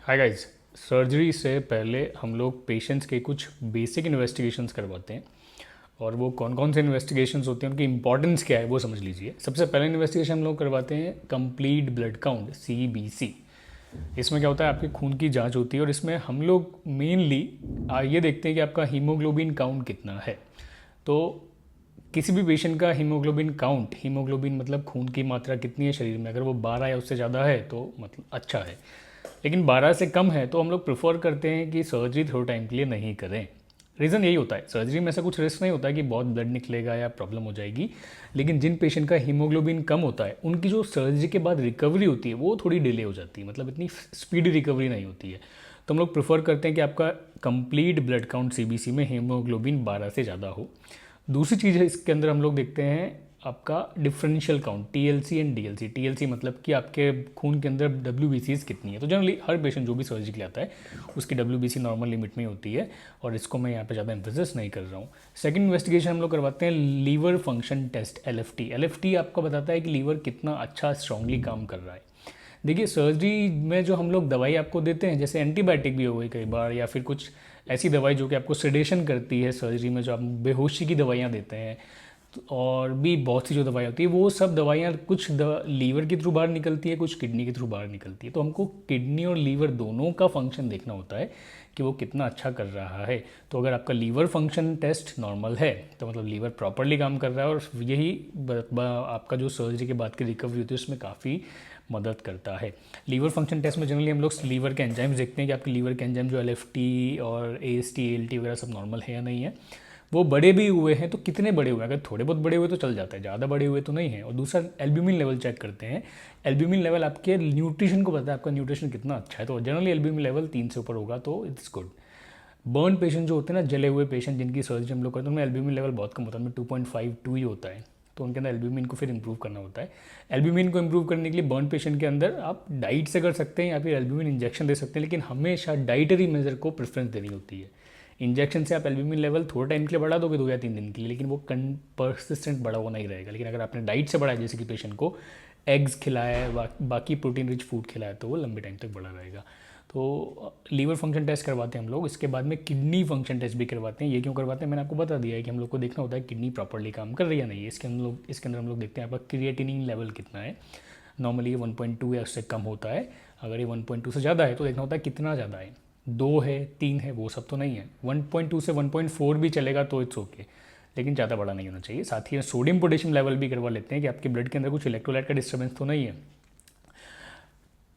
Hi guys. Surgery से पहले हम लोग पेशेंट्स के कुछ बेसिक इन्वेस्टिगेशंस करवाते हैं। और वो कौन कौन से इन्वेस्टिगेशंस होते हैं, उनकी इंपॉर्टेंस क्या है वो समझ लीजिए। सबसे पहले इन्वेस्टिगेशन हम लोग करवाते हैं कंप्लीट ब्लड काउंट, CBC। इसमें क्या होता है, आपके खून की जांच होती है और इसमें हम लोग मेनली ये देखते हैं कि आपका हीमोग्लोबिन काउंट कितना है। तो किसी भी पेशेंट का हीमोग्लोबिन काउंट, हीमोग्लोबिन मतलब खून की मात्रा कितनी है शरीर में, अगर वो 12 या उससे ज़्यादा है तो मतलब अच्छा है। लेकिन 12 से कम है तो हम लोग प्रेफर करते हैं कि सर्जरी थोड़े टाइम के लिए नहीं करें। रीज़न यही होता है, सर्जरी में ऐसा कुछ रिस्क नहीं होता कि बहुत ब्लड निकलेगा या प्रॉब्लम हो जाएगी। लेकिन जिन पेशेंट का हीमोग्लोबिन कम होता है उनकी जो सर्जरी के बाद रिकवरी होती है वो थोड़ी डिले हो जाती है, मतलब इतनी स्पीडी रिकवरी नहीं होती है। तो हम लोग प्रेफर करते हैं कि आपका कंप्लीट ब्लड काउंट CBC में हीमोग्लोबिन 12 से ज़्यादा हो। दूसरी चीज़ है इसके अंदर हम लोग देखते हैं आपका differential count, TLC and DLC। TLC मतलब कि आपके खून के अंदर WBCs कितनी है। तो जनरली हर पेशेंट जो भी सर्जरी के लिए आता है उसकी WBC नॉर्मल लिमिट में होती है, और इसको मैं यहाँ पे ज़्यादा एम्फेसिस नहीं कर रहा हूँ। सेकंड इन्वेस्टिगेशन हम लोग करवाते हैं liver function test, LFT। LFT आपको बताता है कि लीवर कितना अच्छा स्ट्रांगली काम कर रहा है। देखिए, सर्जरी में जो हम लोग दवाई आपको देते हैं, जैसे एंटीबायोटिक भी हो गई कई बार, या फिर कुछ ऐसी दवाई जो कि आपको सेडेशन करती है सर्जरी में, जो आप बेहोशी की दवाइयाँ देते हैं, और भी बहुत सी जो दवाई होती है, वो सब दवाइयाँ कुछ लीवर के थ्रू बाहर निकलती है, कुछ किडनी के थ्रू बाहर निकलती है। तो हमको किडनी और लीवर दोनों का फंक्शन देखना होता है कि वो कितना अच्छा कर रहा है। तो अगर आपका लीवर फंक्शन टेस्ट नॉर्मल है तो मतलब लीवर प्रॉपरली काम कर रहा है, और यही आपका जो सर्जरी के बाद की रिकवरी होती है उसमें काफ़ी मदद करता है। लीवर फंक्शन टेस्ट में जनरली हम लोग लीवर के एंजाइम्स देखते हैं कि आपके लीवर के एंजाइम जो LFT और AST ALT वगैरह सब नॉर्मल है या नहीं है। वो बड़े भी हुए हैं तो कितने बड़े हुए हैं, अगर थोड़े बहुत बड़े हुए तो चल जाता है, ज़्यादा बड़े हुए तो नहीं है। और दूसरा एल्ब्यूमिन लेवल चेक करते हैं। एल्ब्यूमिन लेवल आपके न्यूट्रिशन को बताता है, आपका न्यूट्रिशन कितना अच्छा है। तो जनरली एल्ब्यूमिन लेवल 3 से ऊपर होगा तो इट्स गुड। बर्न पेशेंट जो होते हैं ना, जले हुए पेशेंट जिनकी सर्जरी हम लोग करते हैं, उनमें एल्ब्यूमिन लेवल बहुत कम होता है, उनमें 2.52 ही होता है। तो उनके अंदर एल्ब्यूमिन को फिर इंप्रूव करना होता है। एल्ब्यूमिन को इंप्रूव करने के लिए बर्न पेशेंट के अंदर आप डाइट से कर सकते हैं या फिर एल्ब्यूमिन इंजेक्शन दे सकते हैं, लेकिन हमेशा डाइटरी मेजर को प्रेफरेंस देनी होती है। इंजेक्शन से आप एल्ब्यूमिन लेवल थोड़ा टाइम के लिए बढ़ा दोगे, 2 या 3 दिन के लिए, लेकिन वो परसिस्टेंट बढ़ा हुआ नहीं रहेगा। लेकिन अगर आपने डाइट से बढ़ाया, जैसे कि पेशेंट को एग्स खिलाया है, बाकी प्रोटीन रिच फूड खिलाया, तो वो लंबे टाइम तक बढ़ा रहेगा। तो लीवर फंक्शन टेस्ट करवाते हैं हम लोग। इसके बाद में किडनी फंक्शन टेस्ट भी करवाते हैं। ये क्यों करवाते हैं मैंने आपको बता दिया है कि हम लोग को देखना होता है किडनी प्रॉपरली काम कर रही है या नहीं है। इसके अंदर हम लोग देखते हैं आपका क्रिएटिनिन लेवल कितना है। नॉर्मली ये 1.2 या उससे कम होता है। अगर ये 1.2 से ज़्यादा है तो देखना होता है कितना ज़्यादा है, 2 है, 3 है, वो सब तो नहीं है। 1.2 से 1.4 भी चलेगा तो इट्स ओके, लेकिन ज़्यादा बड़ा नहीं होना चाहिए। साथ ही सोडियम पोटेशियम लेवल भी करवा लेते हैं कि आपके ब्लड के अंदर कुछ इलेक्ट्रोलाइट का डिस्टर्बेंस तो नहीं है।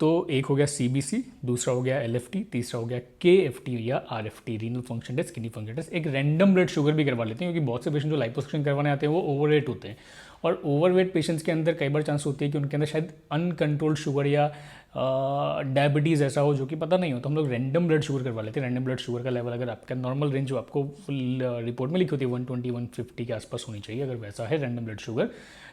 तो एक हो गया CBC, दूसरा हो गया LFT, तीसरा हो गया KFT या RFT, renal function test, kidney function test. एक रैंडम ब्लड शुगर भी करवा लेते हैं, क्योंकि बहुत से पेशेंट जो लाइपोसक्शन करवाने आते हैं वो ओवरवेट होते हैं, और ओवरवेट पेशेंट्स के अंदर कई बार चांस होती है कि उनके अंदर शायद अनकंट्रोल्ड शुगर या डायबिटीज़ ऐसा हो जो कि पता नहीं हो। तो हम लोग रैंडम ब्लड शुगर करवा लेते हैं। रैंडम ब्लड शुगर का लेवल अगर आपका नॉर्मल रेंज जो आपको रिपोर्ट में लिखी होती है 120 150 के आसपास होनी चाहिए, अगर वैसा है random blood sugar.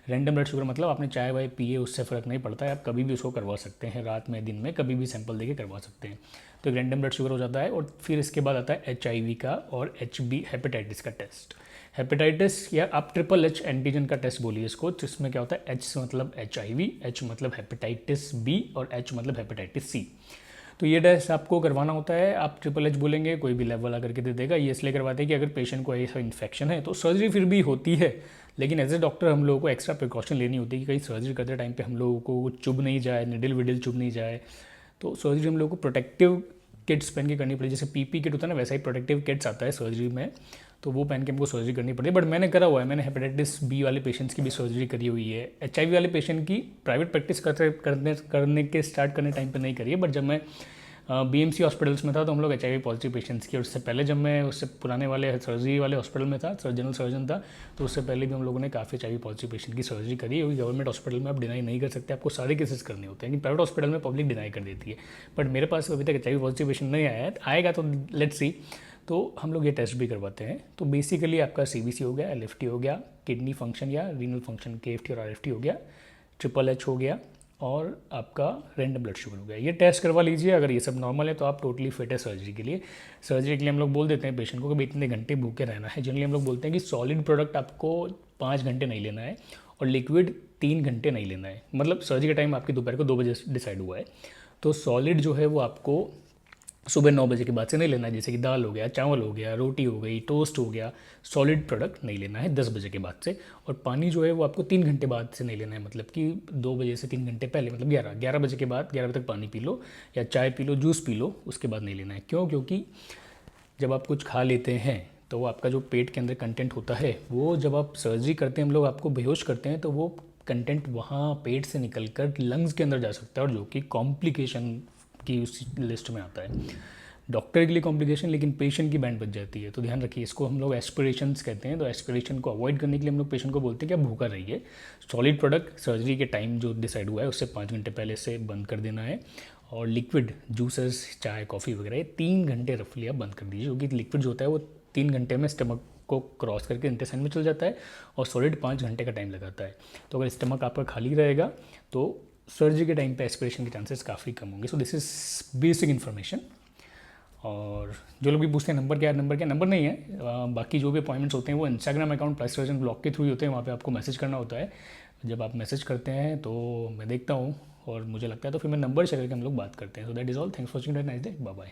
Random blood sugar मतलब आपने चाय वाय पिए, उससे फ़र्क नहीं पड़ता है, आप कभी भी उसको करवा सकते हैं, रात में दिन में कभी भी सैंपल देके करवा सकते हैं। तो एक रैंडम ब्लड शुगर हो जाता है। और फिर इसके बाद आता है HIV का और HB हेपेटाइटिस का टेस्ट। हेपेटाइटिस या आप HHH एंटीजन का टेस्ट बोलिए इसको, जिसमें क्या होता है, H मतलब HIV, H मतलब हेपेटाइटिस B और H मतलब हेपेटाइटिस C। तो ये टेस्ट आपको करवाना होता है। आप HHH बोलेंगे, कोई भी लेवल आकर के दे देगा। ये इसलिए करवाते हैं कि अगर पेशेंट को ऐसा इन्फेक्शन है तो सर्जरी फिर भी होती है, लेकिन एज ए डॉक्टर हम लोगों को एक्स्ट्रा प्रिकॉशन लेनी होती है कि कहीं सर्जरी करते टाइम पे हम लोगों को चुभ नहीं जाए, निडल विडल चुभ नहीं जाए। तो सर्जरी हम लोगों को प्रोटेक्टिव किट्स पहन के करनी पड़ेगी। जैसे PP किट होता है ना, वैसा ही प्रोटेक्टिव किट्स आता है सर्जरी में, तो वो पहन के हमको सर्जरी करनी पड़ती है। बट मैंने करा हुआ है, मैंने हेपेटाइटिस B वाले पेशेंट्स की भी सर्जरी करी हुई है। HIV वाले पेशेंट की प्राइवेट प्रैक्टिस करने के स्टार्ट करने टाइम पे नहीं करी है, बट जब मैं BMC हॉस्पिटल्स में था तो हम लोग HIV पॉजिटिव पेशेंट्स की, और उससे पहले जब मैं उससे पुराने वाले सर्जरी वाले हॉस्पिटल में था, जनरल सर्जन था, तो उससे पहले भी हम लोगों ने काफ़ी HIV पॉजिटिव पेशेंट की सर्जरी करी। क्योंकि गवर्नमेंट हॉस्पिटल में आप डिनाई नहीं कर सकते, आपको सारे केसेस करने होते हैं, लेकिन प्राइवेट हॉस्पिटल में पब्लिक डिनाई कर देती है। बट मेरे पास अभी तक HIV पॉजिटिव पेशेंट नहीं आया है, आएगा तो लेट्स सी। तो हम लोग ये टेस्ट भी करवाते हैं। तो बेसिकली आपका CBC हो गया, LFT हो गया, किडनी फंक्शन या रीनल फंक्शन KFT और RFT हो गया, HHH हो गया, और आपका रैंडम ब्लड शुगर हो गया। ये टेस्ट करवा लीजिए। अगर ये सब नॉर्मल है तो आप टोटली फिट है सर्जरी के लिए। सर्जरी के लिए हम लोग बोल देते हैं पेशेंट को कि इतने घंटे भूखे रहना है। जनरली हम लोग बोलते हैं कि सॉलिड प्रोडक्ट आपको 5 घंटे नहीं लेना है और लिक्विड 3 घंटे नहीं लेना है। मतलब सर्जरी का टाइम आपकी दोपहर को 2 बजे डिसाइड हुआ है, तो सॉलिड जो है वो आपको सुबह 9 बजे के बाद से नहीं लेना है, जैसे कि दाल हो गया, चावल हो गया, रोटी हो गई, टोस्ट हो गया, सॉलिड प्रोडक्ट नहीं लेना है 10 बजे के बाद से। और पानी जो है वो आपको 3 घंटे बाद से नहीं लेना है, मतलब कि 2 बजे से 3 घंटे पहले, मतलब 11 बजे के बाद 11 बजे तक पानी पी लो या चाय P low, juice P low, उसके बाद नहीं लेना है। क्यों? क्योंकि जब आप कुछ खा लेते हैं तो वो आपका जो पेट के अंदर कंटेंट होता है, वो जब आप सर्जरी करते हैं, हम लोग आपको बेहोश करते हैं, तो वो कंटेंट वहाँ पेट से निकल कर लंग्स के अंदर जा सकता है, और जो कि कॉम्प्लिकेशन की उस लिस्ट में आता है। डॉक्टर के लिए कॉम्प्लिकेशन, लेकिन पेशेंट की बैंड बच जाती है। तो ध्यान रखिए, इसको हम लोग एस्पिरेशंस कहते हैं। तो एस्पिरेशन को अवॉइड करने के लिए हम लोग पेशेंट को बोलते हैं कि आप भूखा रहिए। सॉलिड प्रोडक्ट सर्जरी के टाइम जो डिसाइड हुआ है उससे 5 घंटे पहले से बंद कर देना है। और लिक्विड जूसेस, चाय, कॉफ़ी वगैरह, ये 3 घंटे रफली आप बंद कर दीजिए, क्योंकि लिक्विड जो होता है वो 3 घंटे में स्टमक को क्रॉस करके इंटेस्टाइन में चल जाता है, और सॉलिड 5 घंटे का टाइम लगाता है। तो अगर स्टमक आपका खाली रहेगा तो सर्जरी के टाइम पे एस्पिरेशन के चांसेस काफ़ी कम होंगे। So this is basic information. और जो लोग भी पूछते हैं नंबर क्या है, नंबर क्या, नंबर नहीं है। बाकी जो भी अपॉइंटमेंट्स होते हैं वो Instagram account plastic surgeon blog के थ्रू ही होते हैं। वहाँ पे आपको मैसेज करना होता है। जब आप मैसेज करते हैं तो मैं देखता हूँ, और मुझे लगता है तो फिर मैं नंबर शेयर करके हम लोग बात करते हैं। So that is all. Thanks for watching, nice day, bye bye.